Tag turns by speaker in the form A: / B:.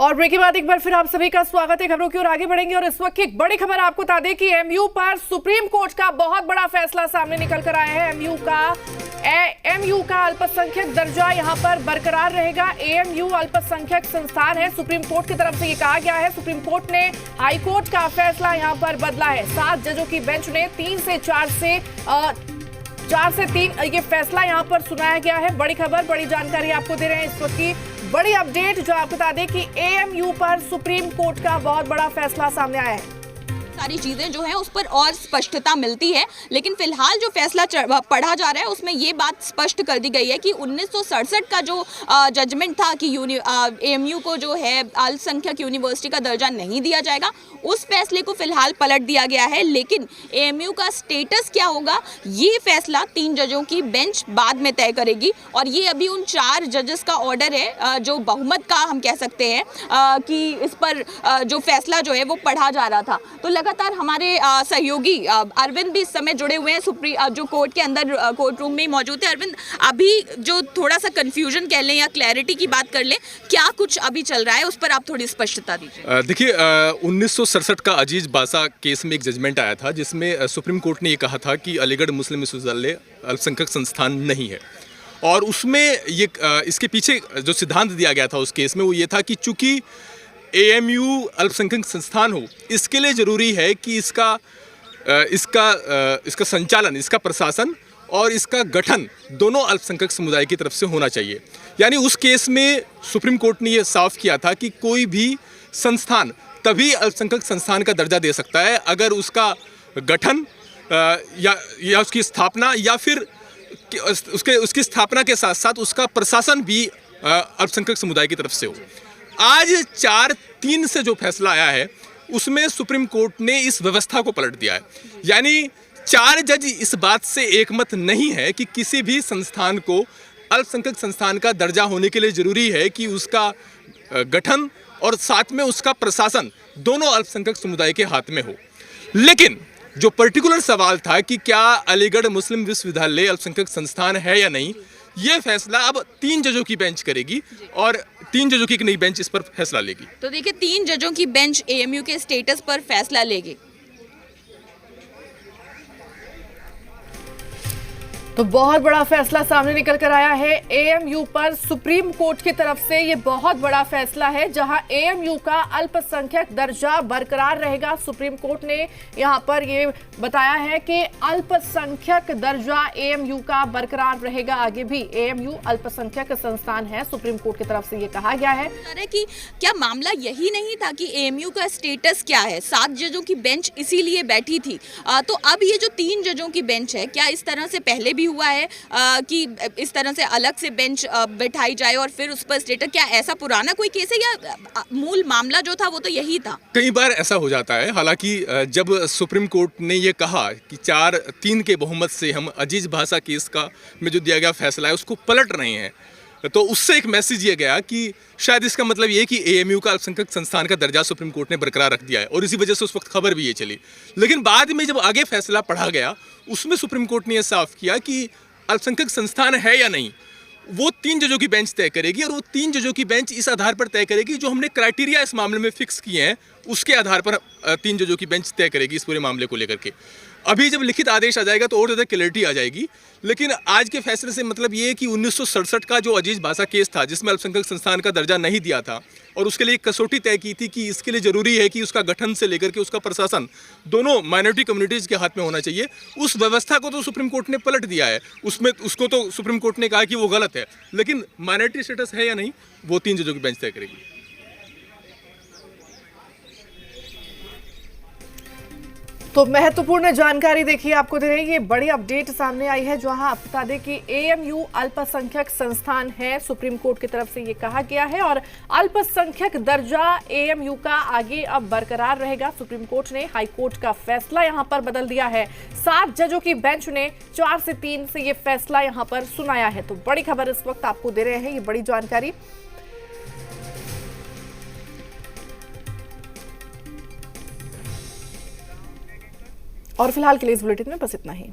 A: और ब्रेक के बाद एक बार फिर आप सभी का स्वागत है। खबरों की ओर आगे बढ़ेंगे और इस वक्त की एक बड़ी खबर आपको बता दें कि एमयू पर सुप्रीम कोर्ट का बहुत बड़ा फैसला सामने निकल कर आया है। एमयू का अल्पसंख्यक दर्जा यहां पर बरकरार रहेगा। एएमयू अल्पसंख्यक संस्थान है। सुप्रीम कोर्ट की तरफ से ये कहा गया है। सुप्रीम कोर्ट ने हाई कोर्ट का फैसला यहां पर बदला है। 7 जजों की बेंच ने 4 से 3 ये फैसला यहां पर सुनाया गया है। बड़ी खबर, बड़ी जानकारी आपको दे रहे हैं इस वक्त की बड़ी अपडेट, जो आपको बता दें कि एएमयू पर सुप्रीम कोर्ट का बहुत बड़ा फैसला सामने आया है।
B: सारी चीजें जो हैं उस पर और स्पष्टता मिलती है, लेकिन फिलहाल जो फैसला पढ़ा जा रहा है उसमें ये बात स्पष्ट कर दी गई है कि 1967 का जो जजमेंट था कि एएमयू को जो है अल्पसंख्यक यूनिवर्सिटी का दर्जा नहीं दिया जाएगा, उस फैसले को फिलहाल पलट दिया गया है। लेकिन एएमयू का स्टेटस क्या होगा ये फैसला 3 जजों की बेंच बाद में तय करेगी। और ये अभी उन 4 जजेस का ऑर्डर है, जो बहुमत का हम कह सकते हैं कि इस पर जो फैसला जो है वो पढ़ा जा रहा था। तो लगातार हमारे सहयोगी अरविंद भी इस समय जुड़े हुए हैं, जो कोर्ट के अंदर कोर्ट रूम में मौजूद है। अरविंद, अभी जो थोड़ा सा कंफ्यूजन कह लें या क्लैरिटी की बात कर लें, क्या कुछ अभी चल रहा है उस पर आप थोड़ी स्पष्टता दीजिए।
C: देखिए, 1967 का अजीज बासा केस में एक जजमेंट आया था जिसमें सुप्रीम कोर्ट ने ये कहा था कि अलीगढ़ मुस्लिम विश्वविद्यालय अल्पसंख्यक संस्थान नहीं है। और उसमें ये इसके पीछे जो सिद्धांत दिया गया था उस केस में वो ये था कि चूंकि एएमयू अल्पसंख्यक संस्थान हो, इसके लिए ज़रूरी है कि इसका संचालन, इसका प्रशासन और इसका गठन दोनों अल्पसंख्यक समुदाय की तरफ से होना चाहिए। यानी उस केस में सुप्रीम कोर्ट ने ये साफ किया था कि कोई भी संस्थान तभी अल्पसंख्यक संस्थान का दर्जा दे सकता है अगर उसका गठन या उसकी स्थापना या फिर उसकी स्थापना के साथ साथ उसका प्रशासन भी अल्पसंख्यक समुदाय की तरफ से हो। आज 4-3 से जो फैसला आया है उसमें सुप्रीम कोर्ट ने इस व्यवस्था को पलट दिया है। यानी 4 जज इस बात से एकमत नहीं है कि किसी भी संस्थान को अल्पसंख्यक संस्थान का दर्जा होने के लिए जरूरी है कि उसका गठन और साथ में उसका प्रशासन दोनों अल्पसंख्यक समुदाय के हाथ में हो। लेकिन जो पर्टिकुलर सवाल था कि क्या अलीगढ़ मुस्लिम विश्वविद्यालय अल्पसंख्यक संस्थान है या नहीं, ये फैसला अब 3 जजों की बेंच करेगी और 3 जजों की एक नई बेंच इस पर फैसला लेगी।
B: तो देखिए, 3 जजों की बेंच एएमयू के स्टेटस पर फैसला लेगी।
A: तो बहुत बड़ा फैसला सामने निकल कर आया है। एएमयू पर सुप्रीम कोर्ट की तरफ से ये बहुत बड़ा फैसला है, जहां एएमयू का अल्पसंख्यक दर्जा बरकरार रहेगा। सुप्रीम कोर्ट ने यहां पर ये बताया है कि अल्पसंख्यक दर्जा एएमयू का बरकरार रहेगा। आगे भी एएमयू अल्पसंख्यक संस्थान है। सुप्रीम कोर्ट की तरफ से ये कहा गया है
B: कि क्या मामला यही नहीं था कि एएमयू का स्टेटस क्या है। 7 जजों की बेंच इसीलिए बैठी थी। तो अब ये जो 3 जजों की बेंच है, क्या इस तरह से पहले भी हुआ है कि इस तरह से अलग से बेंच बैठाई जाए और फिर उस पर स्टेटस, क्या ऐसा पुराना कोई केस है या मूल मामला जो था वो तो यही था? कई
C: बार ऐसा हो जाता है। हालांकि जब सुप्रीम कोर्ट ने ये कहा कि 4-3 के बहुमत से हम अजीज भाषा केस का में जो दिया गया फैसला है उसको पलट रहे हैं, तो उससे एक मैसेज ये गया कि शायद इसका मतलब ये कि एएमयू का अल्पसंख्यक संस्थान का दर्जा सुप्रीम कोर्ट ने बरकरार रख दिया है और इसी वजह से उस वक्त खबर भी ये चली। लेकिन बाद में जब आगे फैसला पढ़ा गया उसमें सुप्रीम कोर्ट ने यह साफ किया कि अल्पसंख्यक संस्थान है या नहीं वो 3 जजों की बेंच तय करेगी। और वो 3 जजों की बेंच इस आधार पर तय करेगी जो हमने क्राइटेरिया इस मामले में फिक्स किए हैं, उसके आधार पर 3 जजों की बेंच तय करेगी इस पूरे मामले को लेकर के। अभी जब लिखित आदेश आ जाएगा तो और ज़्यादा क्लैरिटी आ जाएगी। लेकिन आज के फैसले से मतलब ये है कि 1967 का जो अजीज भाषा केस था जिसमें अल्पसंख्यक संस्थान का दर्जा नहीं दिया था और उसके लिए एक कसौटी तय की थी कि इसके लिए ज़रूरी है कि उसका गठन से लेकर के उसका प्रशासन दोनों माइनॉरिटी कम्युनिटीज़ के हाथ में होना चाहिए। उस व्यवस्था को तो सुप्रीम कोर्ट ने पलट दिया है। उसको तो सुप्रीम कोर्ट ने कहा कि वो गलत है, लेकिन माइनॉरिटी स्टेटस है या नहीं वो 3 जजों की बेंच तय करेगी।
A: तो महत्वपूर्ण जानकारी देखिए आपको दे रही है, ये बड़ी अपडेट सामने आई है, जहां आप बता दें कि एएमयू अल्पसंख्यक संस्थान है। सुप्रीम कोर्ट की तरफ से ये कहा गया है और अल्पसंख्यक दर्जा एएमयू का आगे अब बरकरार रहेगा। सुप्रीम कोर्ट ने हाई कोर्ट का फैसला यहां पर बदल दिया है। 7 जजों की बेंच ने 4 से 3 से ये फैसला यहां पर सुनाया है। तो बड़ी खबर इस वक्त आपको दे रहे हैं, ये बड़ी जानकारी। और फिलहाल के लिए इस बुलेटिन में बस इतना ही।